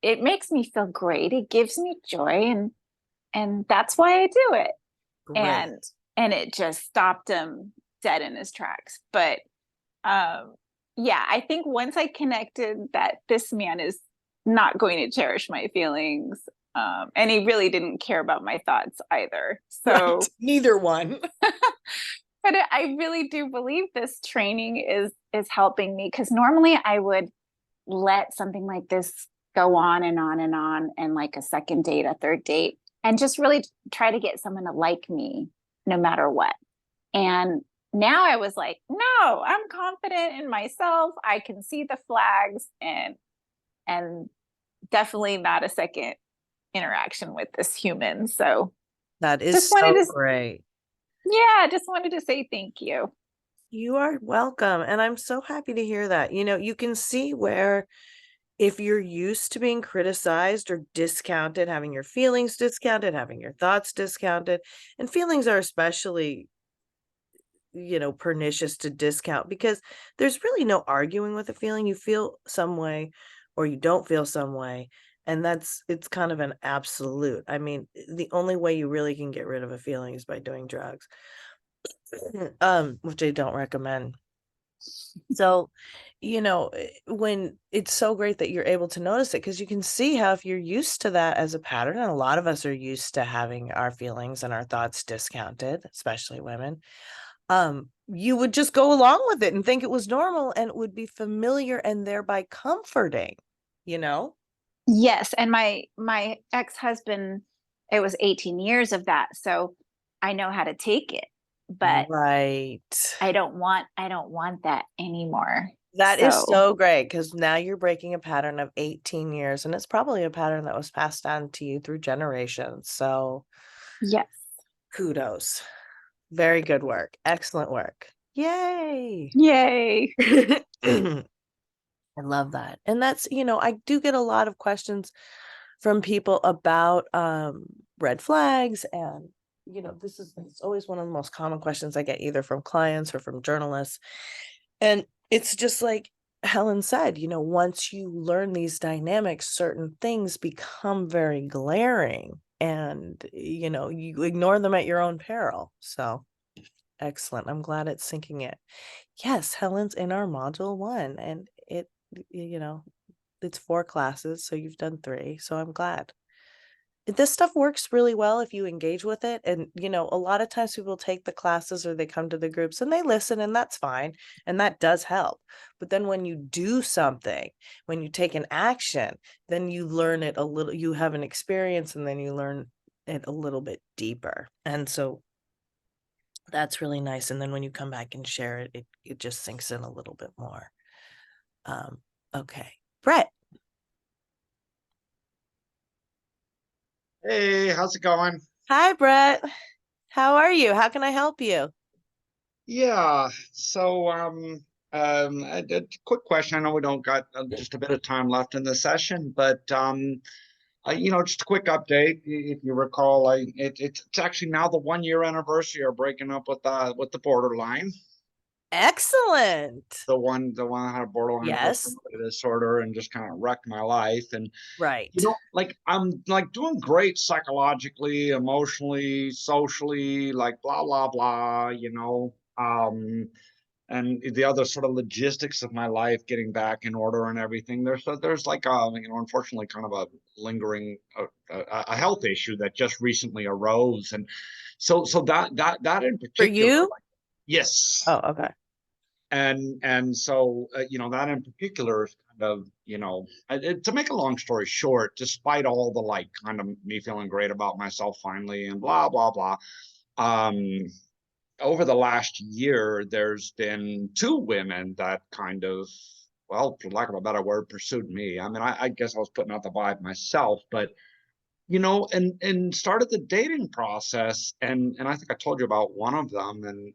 It makes me feel great. It gives me joy, and that's why I do it. Great. And it just stopped him dead in his tracks. But yeah, I think once I connected that this man is not going to cherish my feelings, and he really didn't care about my thoughts either. So Right. Neither one. but I really do believe this training is helping me, because normally I would let something like this go on and on and on, and like a second date, a third date, and just really try to get someone to like me no matter what. And now I was like, no, I'm confident in myself. I can see the flags, and definitely not a second interaction with this human. So That is just wanted so to, great. yeah, just wanted to say thank you. You are welcome. And I'm so happy to hear that. You can see where if you're used to being criticized or discounted, having your feelings discounted, having your thoughts discounted, and feelings are especially, pernicious to discount because there's really no arguing with a feeling. You feel some way or you don't feel some way. And it's kind of an absolute. I mean, the only way you really can get rid of a feeling is by doing drugs, which I don't recommend. So, when it's so great that you're able to notice it, because you can see how if you're used to that as a pattern, and a lot of us are used to having our feelings and our thoughts discounted, especially women, you would just go along with it and think it was normal and it would be familiar and thereby comforting, you know? Yes, and my ex-husband, it was 18 years of that, so I know how to take it, but Right. I don't want that anymore. That is So so great because now you're breaking a pattern of 18 years, and it's probably a pattern that was passed on to you through generations. So yes. kudos. Very good work. Excellent work. Yay. Yay. I love that. And that's, I do get a lot of questions from people about red flags, and it's always one of the most common questions I get either from clients or from journalists. And it's just like Helen said, once you learn these dynamics, certain things become very glaring, and you ignore them at your own peril. So excellent. I'm glad it's sinking in. Yes, Helen's in our module 1, and you know, it's 4 classes, so you've done 3, so I'm glad. This stuff works really well if you engage with it, and, a lot of times people take the classes or they come to the groups and they listen, and that's fine, and that does help. But then when you do something, when you take an action, then you learn it a little, you have an experience, and then you learn it a little bit deeper. And so that's really nice, and then when you come back and share it, it just sinks in a little bit more. Okay. Brett. Hey, how's it going? Hi, Brett. How are you? How can I help you? Yeah, so a quick question. I know we don't got just a bit of time left in the session, but just a quick update. If you recall, it's actually now the 1 year anniversary of breaking up with the borderline. Excellent. The one that had a borderline Yes. personality disorder and just kind of wrecked my life. And Right. like I'm like doing great psychologically, emotionally, socially, like blah blah blah, and the other sort of logistics of my life getting back in order and everything. There's like unfortunately kind of a lingering a health issue that just recently arose, and so that in For particular, you? yes. Oh, okay. And so that in particular is kind of to make a long story short, despite all the like kind of me feeling great about myself finally and blah blah blah, over the last year, there's been 2 women that kind of, well, for lack of a better word, pursued me. I mean, I guess I was putting out the vibe myself, but and started the dating process, and I think I told you about one of them, and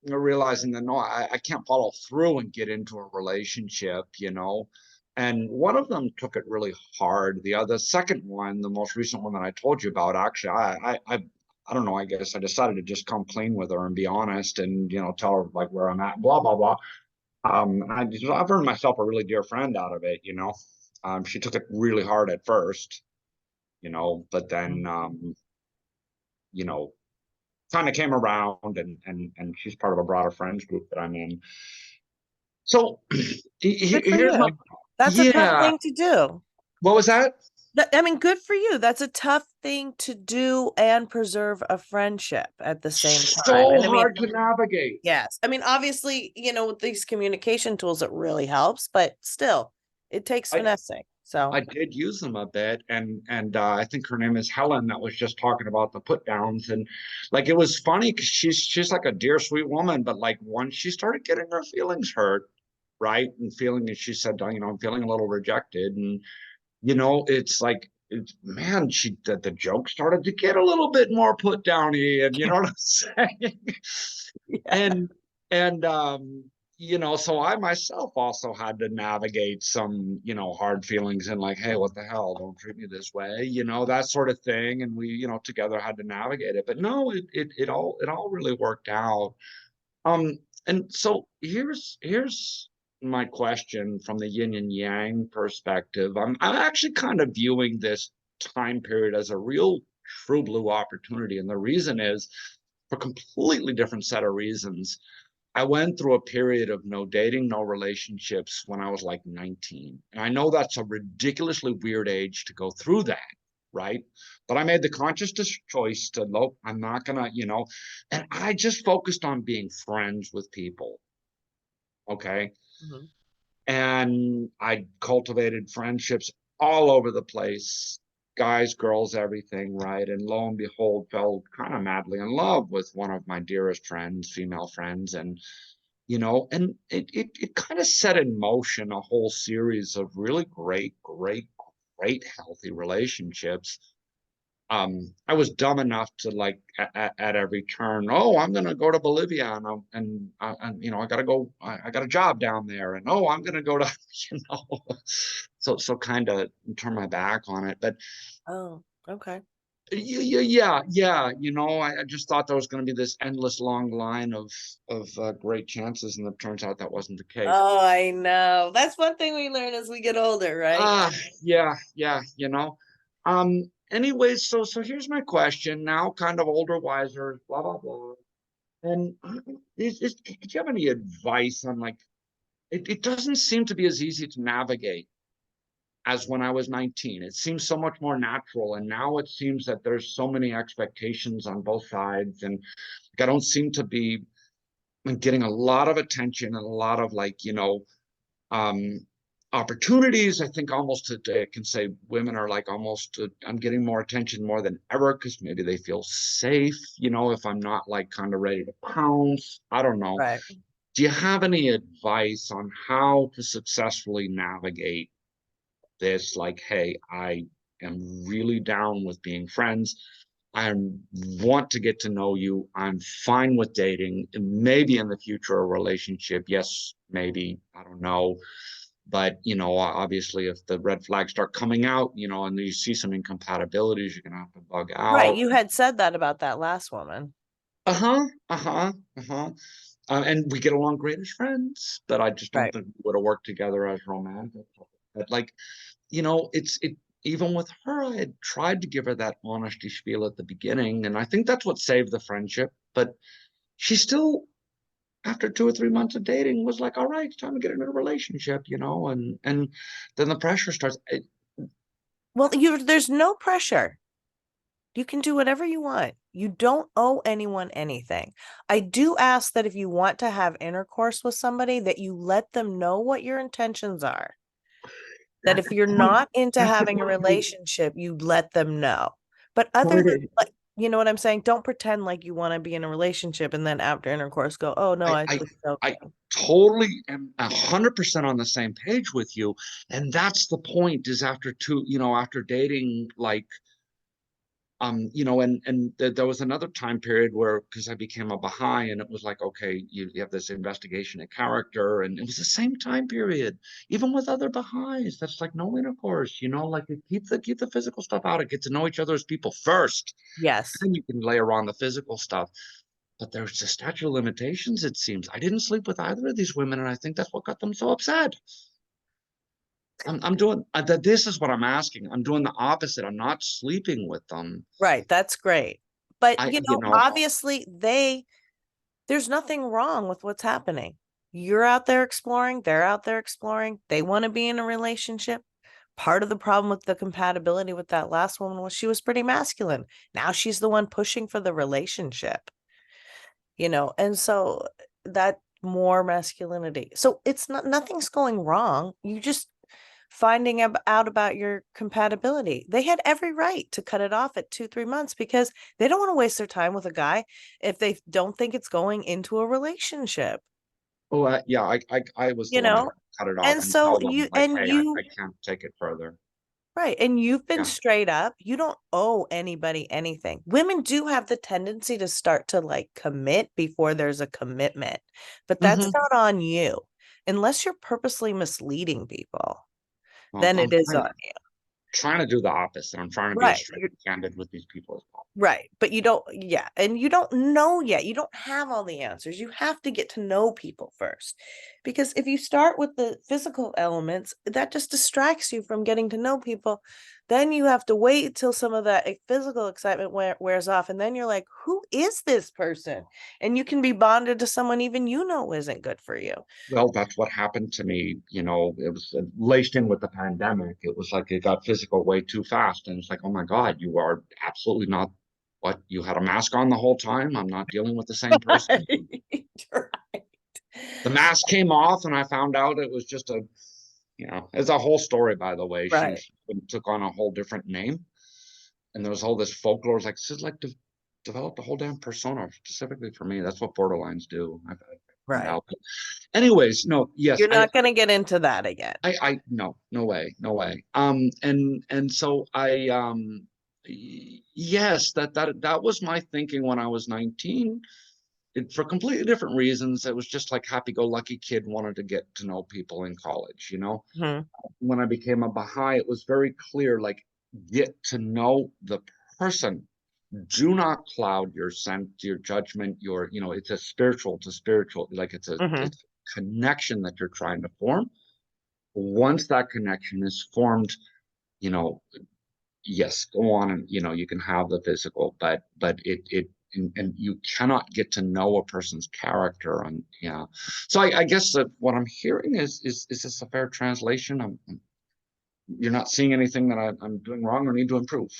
realizing that no, I can't follow through and get into a relationship, and one of them took it really hard. The second one, the most recent one that I told you about, actually, I don't know, I guess I decided to just come clean with her and be honest and, tell her like where I'm at, blah, blah, blah. I've earned myself a really dear friend out of it. She took it really hard at first, but then, kind of came around, and she's part of a broader friends group that I'm in. So Good for here's my, you. That's a tough yeah. thing to do. What was that? I mean, good for you. That's a tough thing to do and preserve a friendship at the same time. So And I mean, hard to navigate. yes. I mean, obviously, with these communication tools, it really helps, but still, it takes finessing. So I did use them a bit, and I think her name is Helen, that was just talking about the put downs, and like it was funny because she's like a dear sweet woman, but like once she started getting her feelings hurt, right, and feeling, as she said, I'm feeling a little rejected, and it's like, man, the joke started to get a little bit more put downy, and you know what I'm saying? yeah. And so I myself also had to navigate some, hard feelings, and like, hey, what the hell? Don't treat me this way, that sort of thing. And we, together had to navigate it. But no, it all really worked out. And so here's my question from the yin and yang perspective. I'm actually kind of viewing this time period as a real true blue opportunity. And the reason is for a completely different set of reasons. I went through a period of no dating, no relationships when I was like 19. And I know that's a ridiculously weird age to go through that, right? But I made the conscious choice to, nope, I'm not gonna, and I just focused on being friends with people. Okay. Mhm. And I cultivated friendships all over the place, guys, girls, everything, right? And lo and behold, fell kind of madly in love with one of my dearest friends, female friends. And, and it kind of set in motion a whole series of really great, healthy relationships. I was dumb enough to, like, at every turn, oh, I'm gonna go to Bolivia, and I gotta go, I got a job down there, and oh, I'm gonna go to, so kind of turn my back on it. But Oh, okay. yeah, I just thought there was going to be this endless long line of great chances, and it turns out that wasn't the case. Oh, I know. That's one thing we learn as we get older, right? Yeah. Anyways, so here's my question now, kind of older, wiser, blah, blah, blah. And do you have any advice on, like, it doesn't seem to be as easy to navigate as when I was 19. It seems so much more natural. And now it seems that there's so many expectations on both sides. And like, I don't seem to be getting a lot of attention and a lot of, like, opportunities. I think almost today I can say women are like almost, I'm getting more attention more than ever because maybe they feel safe, if I'm not like kind of ready to pounce. I don't know. Right. Do you have any advice on how to successfully navigate this? Like, hey, I am really down with being friends. I want to get to know you. I'm fine with dating, maybe in the future a relationship. Yes, maybe, I don't know. But, obviously if the red flags start coming out, and you see some incompatibilities, you're going to have to bug out. Right. You had said that about that last woman. And we get along great as friends, but I just don't think we would have worked together as romantic. But like, even with her, I had tried to give her that honesty spiel at the beginning, and I think that's what saved the friendship. But she still, after 2 or 3 months of dating, was like, all right, it's time to get into a relationship, and then the pressure starts. Well, there's no pressure. You can do whatever you want. You don't owe anyone anything. I do ask that if you want to have intercourse with somebody, that you let them know what your intentions are. That if you're not into having a relationship, you let them know. But other than, You know what I'm saying? Don't pretend like you want to be in a relationship and then after intercourse go, oh no, I I I it's okay. I totally am 100% on the same page with you. And that's the point, is after after dating, like, there was another time period where, because I became a Baha'i, and it was like, okay, you have this investigation of character, and it was the same time period, even with other Baha'is. That's like no intercourse, like keep the physical stuff out. Get to know each other as people first, Yes. then you can layer on the physical stuff. But there's a statute of limitations, it seems. I didn't sleep with either of these women, and I think that's what got them so upset. I'm doing that. This is what I'm asking. I'm doing the opposite. I'm not sleeping with them. Right. That's great. But I, obviously there's nothing wrong with what's happening. You're out there exploring, they're out there exploring. They want to be in a relationship. Part of the problem with the compatibility with that last woman was she was pretty masculine. Now she's the one pushing for the relationship, and so that more masculinity. So it's nothing's going wrong. You just finding out about your compatibility. They had every right to cut it off at 2-3 months because they don't want to waste their time with a guy if they don't think it's going into a relationship, yeah, I was the you one who know? cut it off And and so tell them, like, hey, I can't take it further. right. And you've been Yeah. straight up. You don't owe anybody anything. Women do have the tendency to start to like commit before there's a commitment, but that's Mhm. not on you unless you're purposely misleading people. Well, Then it is on you. trying to do the opposite. I'm trying to be as Right. straight and candid with these people as possible. Right. But you don't, yeah. And you don't know yet. You don't have all the answers. You have to get to know people first. Because if you start with the physical elements, that just distracts you from getting to know people. Then you have to wait till some of that physical excitement wears off. And then you're like, who is this person? And you can be bonded to someone even isn't good for you. Well, that's what happened to me. It was laced in with the pandemic. It was like it got physical way too fast. And it's like, oh my God, you are absolutely not what you had a mask on the whole time. I'm not dealing with the same person. Right. The mask came off, and I found out it was just it's a whole story, by the way. She Right. took on a whole different name, and there was all this folklore. It's like, this is like developed a whole damn persona specifically for me. That's what borderlines do. I found Right. out. But anyways, no, yes, You're not going to get into that again. no, no way, no way. And so yes, that was my thinking when I was 19. For completely different reasons. It was just like happy-go-lucky kid, wanted to get to know people in college. Mhm. When I became a Baha'i, it was very clear, like, get to know the person. Do not cloud your sense, your judgment, it's a spiritual, like it's a Mhm. connection that you're trying to form. Once that connection is formed, you know, yes, go on, and you can have the physical, but and you cannot get to know a person's character. And yeah, so I guess that what I'm hearing is this a fair translation? You're not seeing anything that I'm doing wrong or need to improve.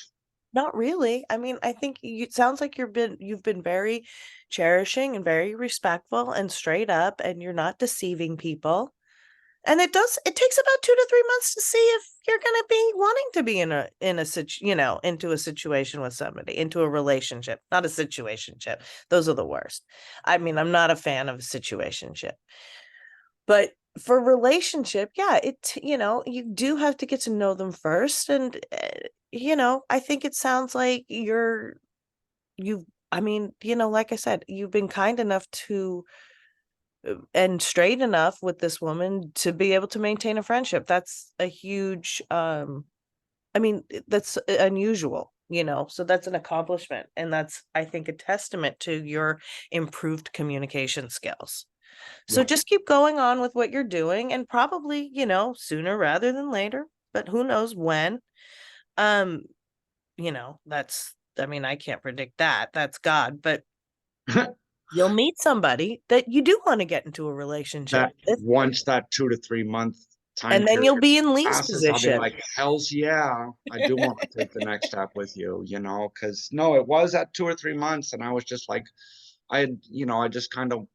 Not really. I mean, I think it sounds like you've been very cherishing and very respectful and straight up, and you're not deceiving people. And it takes about 2 to 3 months to see if you're going to be wanting to be into a situation with somebody, into a relationship, not a situationship. Those are the worst. I mean, I'm not a fan of a situationship. But for relationship, yeah, you do have to get to know them first. And, I think it sounds like I mean, like I said, you've been kind enough to and straight enough with this woman to be able to maintain a friendship. That's a huge, I mean, that's unusual, so that's an accomplishment. And that's, I think, a testament to your improved communication skills. So Yeah. just keep going on with what you're doing and probably, sooner rather than later, but who knows when. Um, I mean, I can't predict that. That's God, but you'll meet somebody that you do want to get into a relationship That with, once that 2 to 3 month time and then period you'll be in Lee's passes, I'll be position. like, hell's yeah, I do want to take the next step with you, because no, it was at 2 or 3 months, and I was just like, I just kind of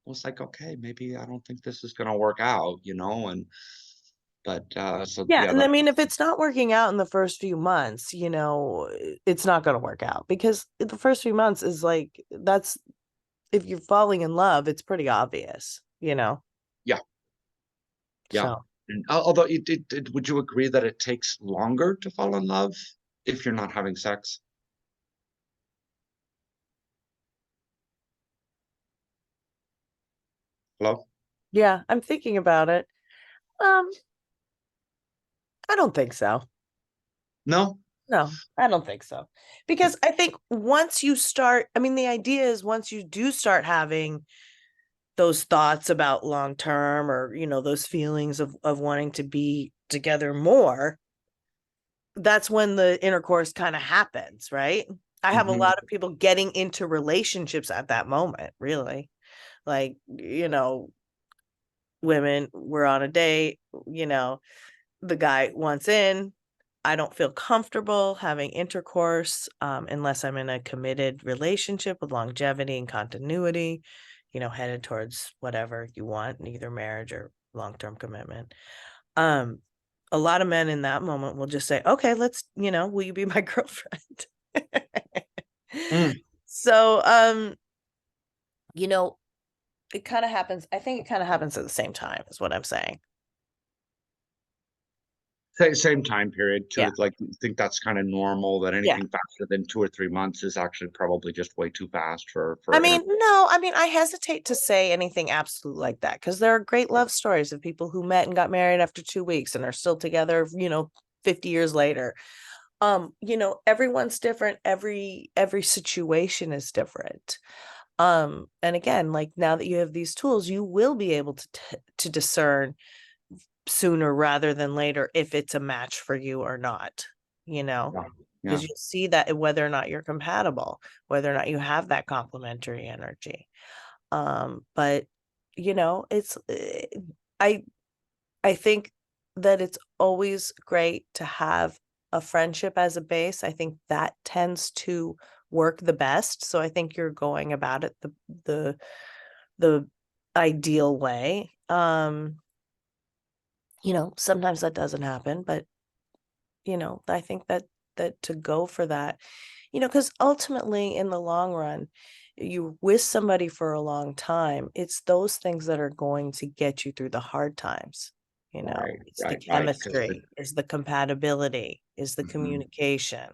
was like, okay, maybe I don't think this is going to work out, But so Yeah, yeah, and I that, mean, if it's not working out in the first few months, it's not going to work out, because the first few months is like, that's, if you're falling in love, it's pretty obvious, yeah, yeah. So And although would you agree that it takes longer to fall in love if you're not having sex? Hello? yeah, I'm thinking about it. Um, I don't think so. No? No, I don't think so. Because I think once you start, I mean, the idea is once you do start having those thoughts about long term, or, those feelings of wanting to be together more, that's when the intercourse kind of happens, right? I have a Mhm. lot of people getting into relationships at that moment, really. Like, women were on a date, the guy wants in. I don't feel comfortable having intercourse unless I'm in a committed relationship with longevity and continuity, headed towards whatever you want, either marriage or long-term commitment. Um, a lot of men in that moment will just say, okay, will you be my girlfriend? Mm. So, you know, it kind of happens. I think it kind of happens at the same time, is what I'm saying. Same time period Yeah. too. Like, you think that's kind of normal, that Yeah. anything faster than 2 or 3 months is actually probably just way too fast for I mean, no, I mean, I hesitate to say anything absolute like that, because there are great love stories of people who met and got married after 2 weeks and are still together, 50 years later. Everyone's different. Every situation is different. And again, like, now that you have these tools, you will be able to discern sooner rather than later if it's a match for you or not, Yeah, yeah. because you'll see that whether or not you're compatible, whether or not you have that complementary energy. But it's I I think that it's always great to have a friendship as a base. I think that tends to work the best. So I think you're going about it the the ideal way. Sometimes that doesn't happen, but I think that to go for that, because ultimately in the long run, you with somebody for a long time, it's those things that are going to get you through the hard times. Right, It's the right. Because chemistry, is the compatibility, is the Mhm. communication.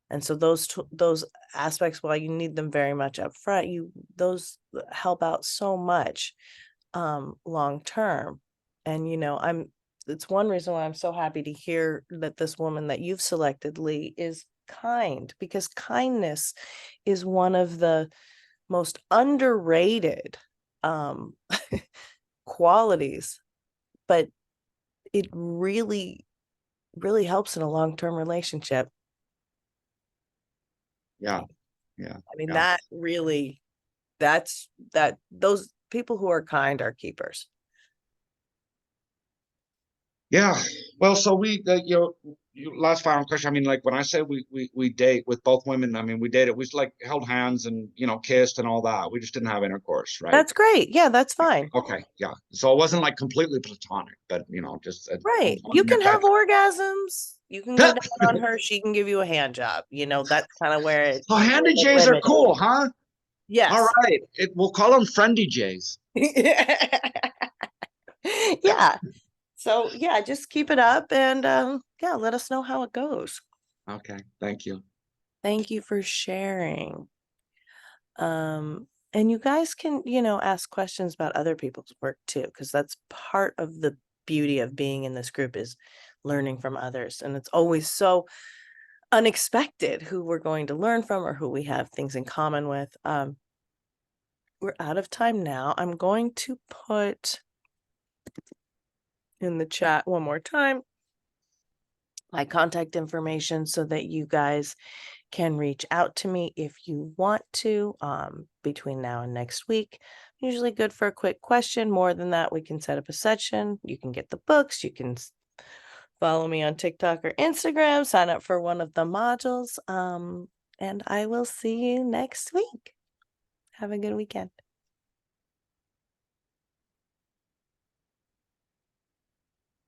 And so those aspects, while you need them very much up front, those help out so much long term. And it's one reason why I'm so happy to hear that this woman that you've selected, Lee, is kind, because kindness is one of the most underrated um qualities, but it really really helps in a long-term relationship. Yeah, yeah, I mean, yeah. that really, those people who are kind are keepers. Yeah. Well, so last final question. I mean, like, when I say we date with both women, I mean, we dated, we like held hands and, kissed and all that. We just didn't have intercourse, right? That's great. Yeah, that's fine. Okay. Yeah. So it wasn't like completely platonic, but, just Right. You can have orgasms. You can go down on her. She can give you a hand job. That's kind of where it's So handy J's are limited. cool, huh? All Yes. right. We'll call them friendly J's. Yeah. So yeah, just keep it up, and yeah, let us know how it goes. Okay. Thank you. Thank you for sharing. And you guys can, ask questions about other people's work too, because that's part of the beauty of being in this group, is learning from others. And it's always so unexpected who we're going to learn from or who we have things in common with. We're out of time now. I'm going to put in the chat one more time my contact information so that you guys can reach out to me if you want to between now and next week. Usually good for a quick question. More than that, we can set up a session. You can get the books. You can follow me on TikTok or Instagram, sign up for one of the modules. And I will see you next week. Have a good weekend.